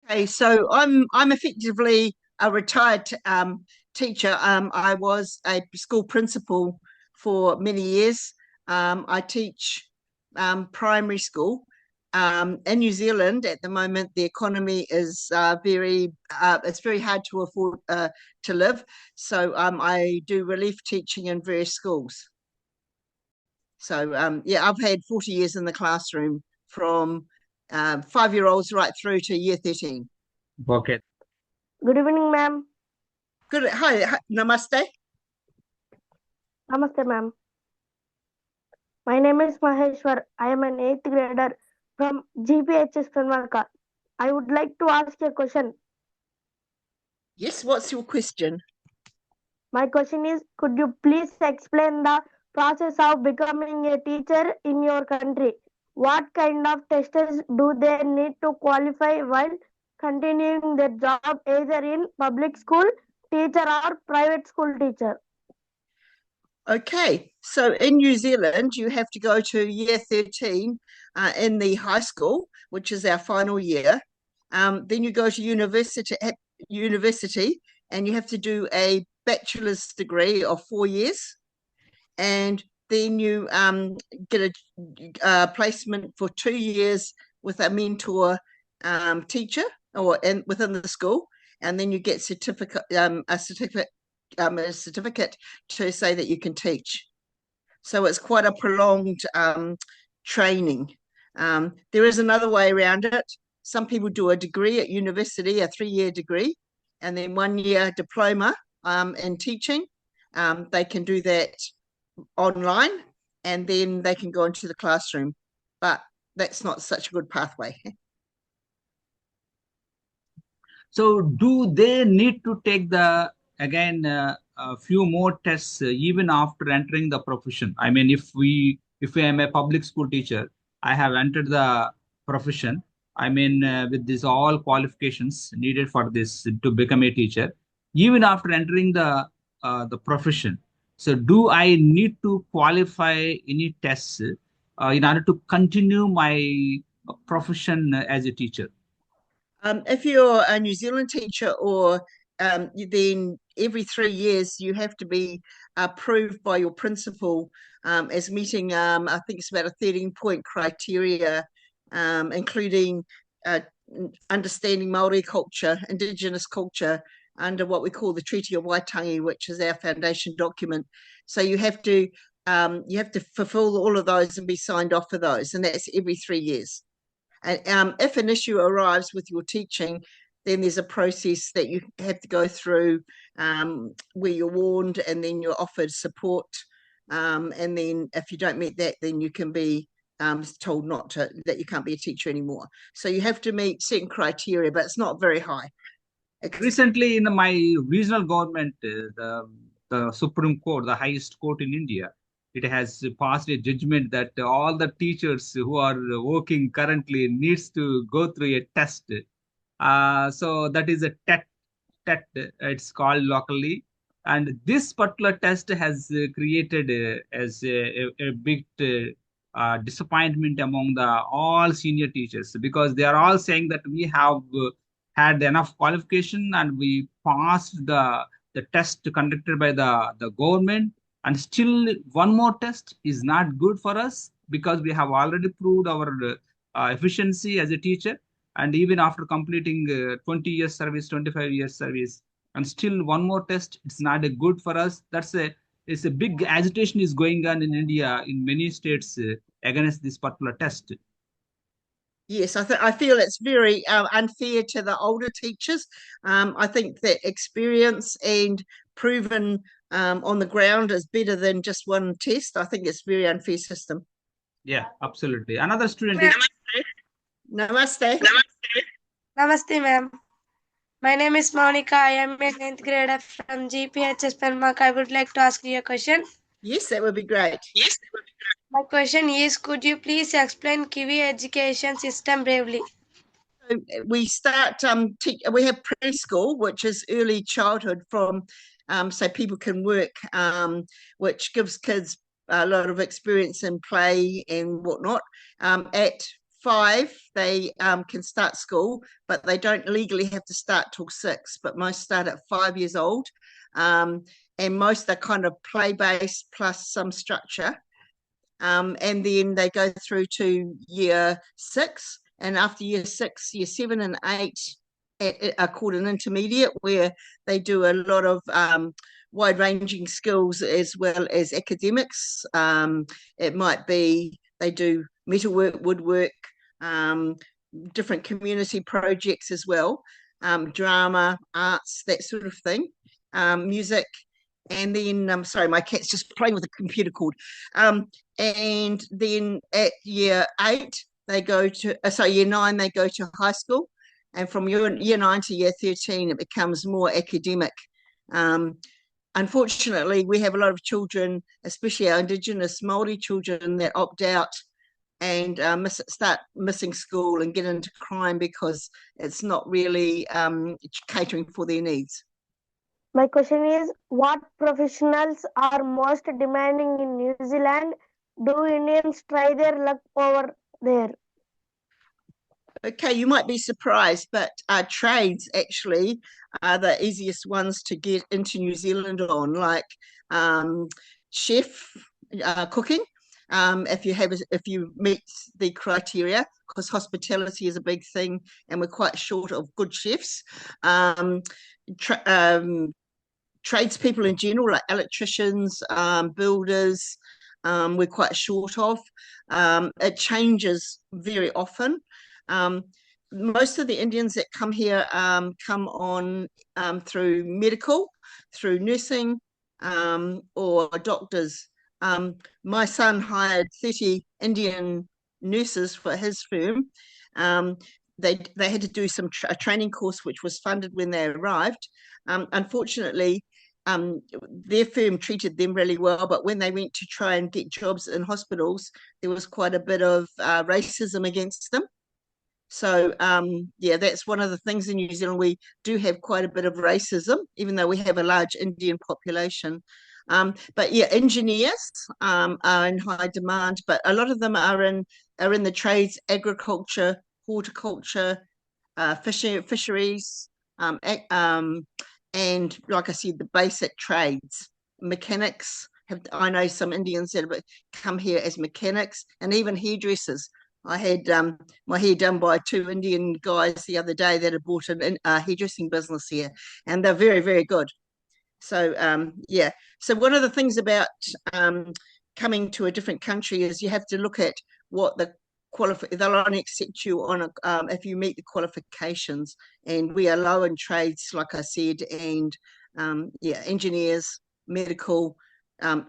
Okay, so I'm effectively a retired teacher. I was a school principal for many years. I teach primary school. In New Zealand at the moment, the economy is it's very hard to afford to live. So I do relief teaching in various schools. So yeah, I've had 40 years in the classroom from 5-year-olds right through to year 13. Okay. Good evening, ma'am. Good. Hi, namaste. Namaste, ma'am. My name is Maheshwar. I am an eighth grader from GPHS Penmarka. I would like to ask a question. Yes, what's your question? My question is, could you please explain the process of becoming a teacher in your country? What kind of tests do they need to qualify while continuing their job either in public school teacher or private school teacher? Okay, so in New Zealand, you have to go to year 13 in the high school, which is our final year. Then you go to university, and you have to do a bachelor's degree of 4 years. And then you get a placement for 2 years with a mentor teacher within the school, and then you get a certificate to say that you can teach. So it's quite a prolonged training. There is another way around it. Some people do a degree at university, a 3-year degree, and then 1 year diploma in teaching. They can do that online, and then they can go into the classroom. But that's not such a good pathway. So do they need to take the again a few more tests even after entering the profession? I mean, if I am a public school teacher, I have entered the profession. I mean, with these all qualifications needed for this to become a teacher, even after entering the profession. So do I need to qualify any tests in order to continue my profession as a teacher? If you're a New Zealand teacher, or then every 3 years you have to be approved by your principal as meeting, I think it's about a 13-point criteria, including uh, understanding Maori culture, Indigenous culture, under what we call the Treaty of Waitangi, which is our foundation document. So you have to fulfill all of those and be signed off for those, and that's every 3 years. And if an issue arrives with your teaching, then there's a process that you have to go through, where you're warned and then you're offered support. And then if you don't meet that, then you can be told that you can't be a teacher anymore. So you have to meet certain criteria, but it's not very high. Recently, in my regional government, the Supreme Court, the highest court in India, it has passed a judgment that all the teachers who are working currently needs to go through a test. So that is a TET, it's called locally. And this particular test has created as a big disappointment among the all senior teachers, because they are all saying that we have had enough qualification and we passed the test conducted by the government, and still one more test is not good for us because we have already proved our efficiency as a teacher. And even after completing 20 years service, 25 years service, and still one more test, it's not a good for us. It's a big agitation is going on in India in many states against this particular test. Yes, I feel it's very unfair to the older teachers. I think that experience and proven on the ground is better than just one test. I think it's a very unfair system. Yeah, absolutely. Another student is. Ma'am. Namaste. Namaste, ma'am. My name is Monica. I am a 9th grader from GPHS Penmark. I would like to ask you a question. Yes, that would be great. My question is, could you please explain Kiwi education system briefly? So we start we have preschool, which is early childhood from so people can work, which gives kids a lot of experience in play and whatnot. At 5, they can start school, but they don't legally have to start till 6, but most start at 5 years old. And most are kind of play-based plus some structure. And then they go through to year 6, and after year 6, year 7 and 8 are called an intermediate, where they do a lot of wide-ranging skills as well as academics. It might be they do metalwork, woodwork, different community projects as well, drama, arts, that sort of thing, music. And then, sorry, my cat's just playing with a computer cord. And then at year 8, they go to, year 9, they go to high school. And from year 9 to year 13, it becomes more academic. Unfortunately, we have a lot of children, especially our Indigenous Māori children, that opt out and start missing school and get into crime because it's not really catering for their needs. My question is, what professionals are most demanding in New Zealand? Do Indians try their luck over there? Okay, you might be surprised, but trades actually are the easiest ones to get into New Zealand on, like chef, cooking. If you meet the criteria, because hospitality is a big thing, and we're quite short of good chefs. Tradespeople in general, like electricians, builders, we're quite short of. It changes very often. Most of the Indians that come here come on through medical, through nursing, or doctors. My son hired 30 Indian nurses for his firm. They had to do a training course, which was funded when they arrived. Unfortunately, their firm treated them really well, but when they went to try and get jobs in hospitals, there was quite a bit of racism against them. So, yeah, that's one of the things in New Zealand. We do have quite a bit of racism, even though we have a large Indian population. But yeah, engineers are in high demand, but a lot of them are in the trades, agriculture, horticulture, fisheries, and like I said, the basic trades, mechanics. I know some Indians that have come here as mechanics, and even hairdressers. I had my hair done by 2 Indian guys the other day that had bought a hairdressing business here, and they're very, very good. So yeah. So one of the things about coming to a different country is you have to look at what they'll only accept you on if you meet the qualifications, and we are low in trades, like I said, and yeah, engineers, medical.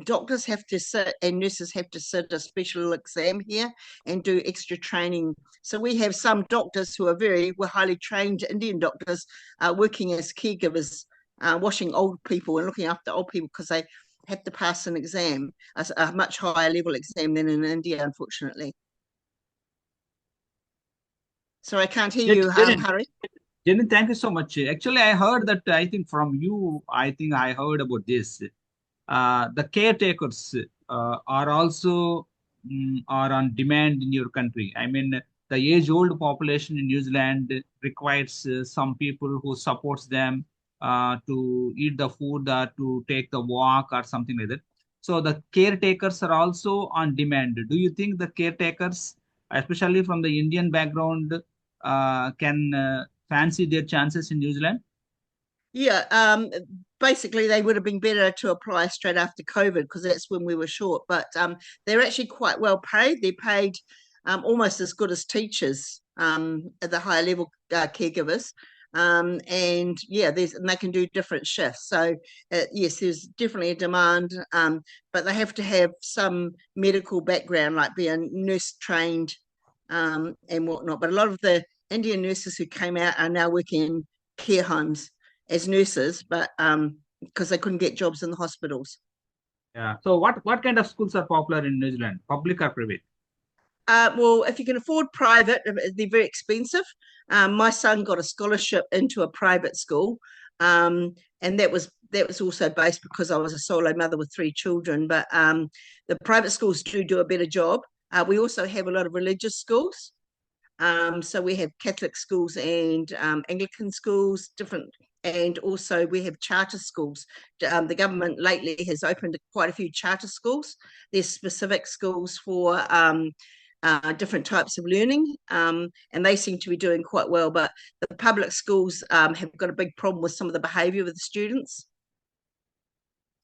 Doctors have to sit and nurses have to sit a special exam here and do extra training. So we have some doctors who are were highly trained Indian doctors working as caregivers, washing old people and looking after old people, because they have to pass an exam, a much higher level exam than in India, unfortunately. So I can't hear you, Harry. Jenny, thank you so much. Actually, I heard that, I think from you, I think I heard about this. The caretakers are also are on demand in your country. I mean, the age-old population in New Zealand requires some people who supports them to eat the food, to take the walk or something like that. So the caretakers are also on demand. Do you think the caretakers, especially from the Indian background, can fancy their chances in New Zealand? Yeah, basically they would have been better to apply straight after COVID, because that's when we were short. But they're actually quite well paid. They're paid almost as good as teachers at the higher level caregivers. And yeah, and they can do different shifts. So yes, there's definitely a demand, but they have to have some medical background, like being nurse trained and whatnot. But a lot of the Indian nurses who came out are now working in care homes as nurses, but because they couldn't get jobs in the hospitals. Yeah. So what kind of schools are popular in New Zealand, public or private? Well, if you can afford private, they're very expensive. My son got a scholarship into a private school, and that was also based because I was a solo mother with 3 children. But the private schools do a better job. We also have a lot of religious schools, So we have Catholic schools and Anglican schools, different, and also we have charter schools. The government lately has opened quite a few charter schools. There's specific schools for different types of learning, and they seem to be doing quite well. But the public schools have got a big problem with some of the behaviour of the students,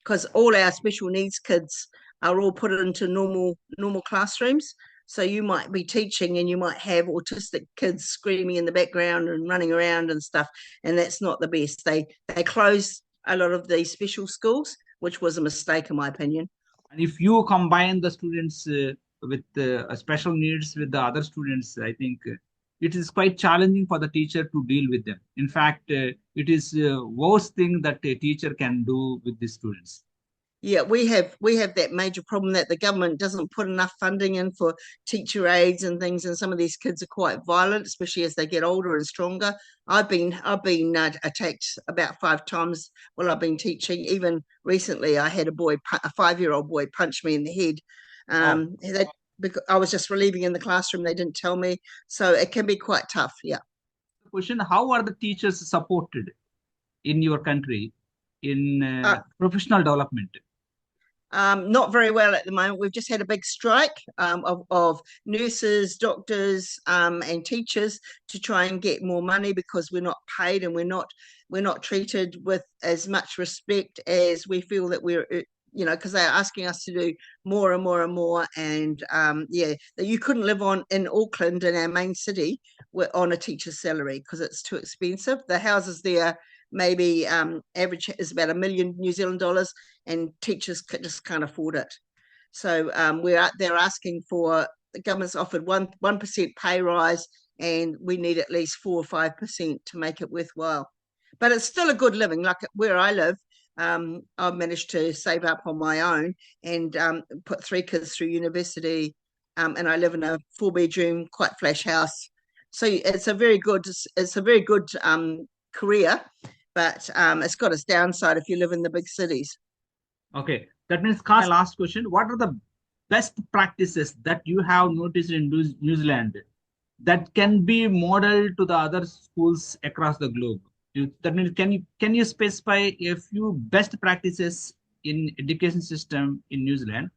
because all our special needs kids are all put into normal classrooms. So you might be teaching and you might have autistic kids screaming in the background and running around and stuff, and that's not the best. They closed a lot of these special schools, which was a mistake in my opinion. And if you combine the students with special needs with the other students, I think it is quite challenging for the teacher to deal with them. In fact, it is worst thing that a teacher can do with the students. Yeah, we have that major problem that the government doesn't put enough funding in for teacher aides and things, and some of these kids are quite violent, especially as they get older and stronger. I've been attacked about 5 times while I've been teaching. Even recently, I had a 5-year-old boy punch me in the head. Because I was just relieving in the classroom, they didn't tell me, so it can be quite tough. Yeah. Question: how are the teachers supported in your country in professional development? Not very well at the moment. We've just had a big strike of nurses, doctors, and teachers to try and get more money, because we're not paid and we're not treated with as much respect as we feel that we're. Because they're asking us to do more and more and more, and yeah, that you couldn't live in Auckland, in our main city, on a teacher's salary because it's too expensive. The houses there maybe average is about $1 million New Zealand dollars, and teachers just can't afford it. So they're asking for, the government's offered 1% pay rise, and we need at least 4 or 5% to make it worthwhile. But it's still a good living. Like where I live, I've managed to save up on my own and put 3 kids through university, and I live in a 4-bedroom, quite flash house. So it's a very good career, but it's got its downside if you live in the big cities. Okay, that means my last question: what are the best practices that you have noticed in New Zealand that can be modeled to the other schools across the globe? That means can you specify a few best practices in education system in New Zealand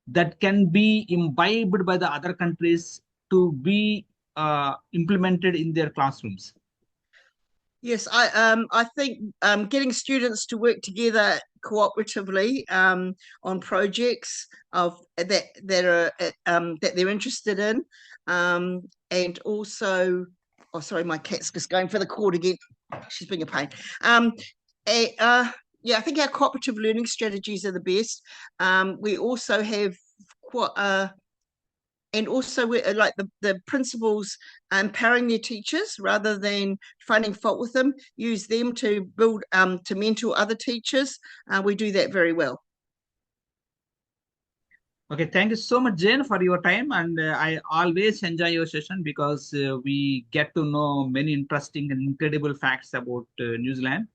that can be imbibed by the other countries to be implemented in their classrooms? Yes, I think getting students to work together cooperatively on projects that they're interested in, and also, oh sorry, my cat's just going for the cord again. She's being a pain. Yeah, I think our cooperative learning strategies are the best. We also have and also we're like the principals empowering their teachers rather than finding fault with them, use them to build to mentor other teachers. We do that very well. Okay, thank you so much, Jane, for your time, and I always enjoy your session because we get to know many interesting and incredible facts about New Zealand.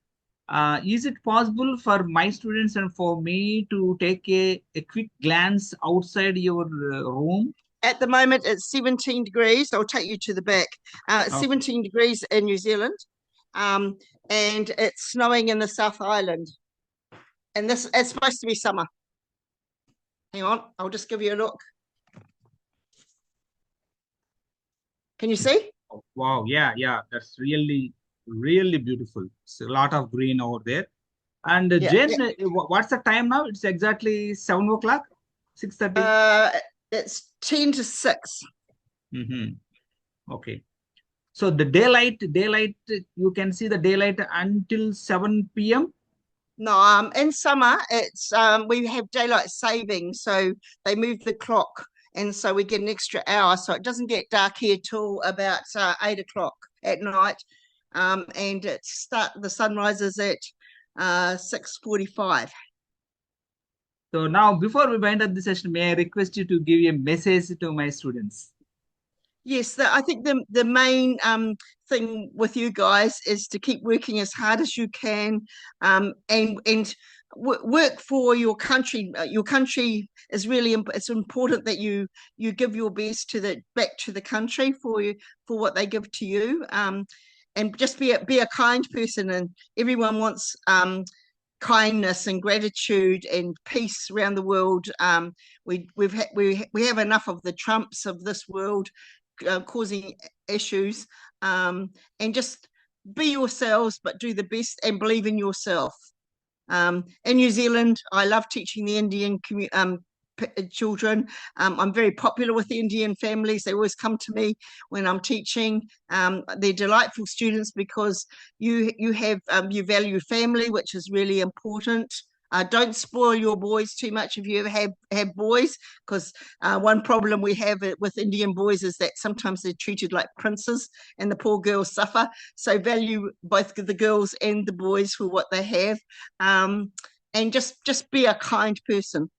Is it possible for my students and for me to take a quick glance outside your room? At the moment, it's 17 degrees. I'll take you to the back. It's Okay. 17 degrees in New Zealand, and it's snowing in the South Island. And it's supposed to be summer. Hang on, I'll just give you a look. Can you see? Oh, wow, yeah, that's really, really beautiful. It's a lot of green over there. And Yeah, Jane, yeah. what's the time now? It's exactly 7 o'clock, 6:30. It's 10 to 6. Okay. So the daylight, you can see the daylight until 7 p.m. No, in summer it's we have daylight saving, so they move the clock, and so we get an extra hour, so it doesn't get dark here till about 8 o'clock at night, and the sun rises at 6:45. So now, before we wind up the session, may I request you to give a message to my students? Yes, I think the main thing with you guys is to keep working as hard as you can, and work for your country. Your country is really it's important that you give your best back to the country for what they give to you. And just be a kind person, and everyone wants kindness and gratitude and peace around the world. We have enough of the Trumps of this world causing issues, and just be yourselves, but do the best and believe in yourself. In New Zealand, I love teaching the Indian children. I'm very popular with the Indian families. They always come to me when I'm teaching. They're delightful students because you value family, which is really important. Don't spoil your boys too much if you ever have boys, because one problem we have with Indian boys is that sometimes they're treated like princes and the poor girls suffer. So value both the girls and the boys for what they have, and just be a kind person.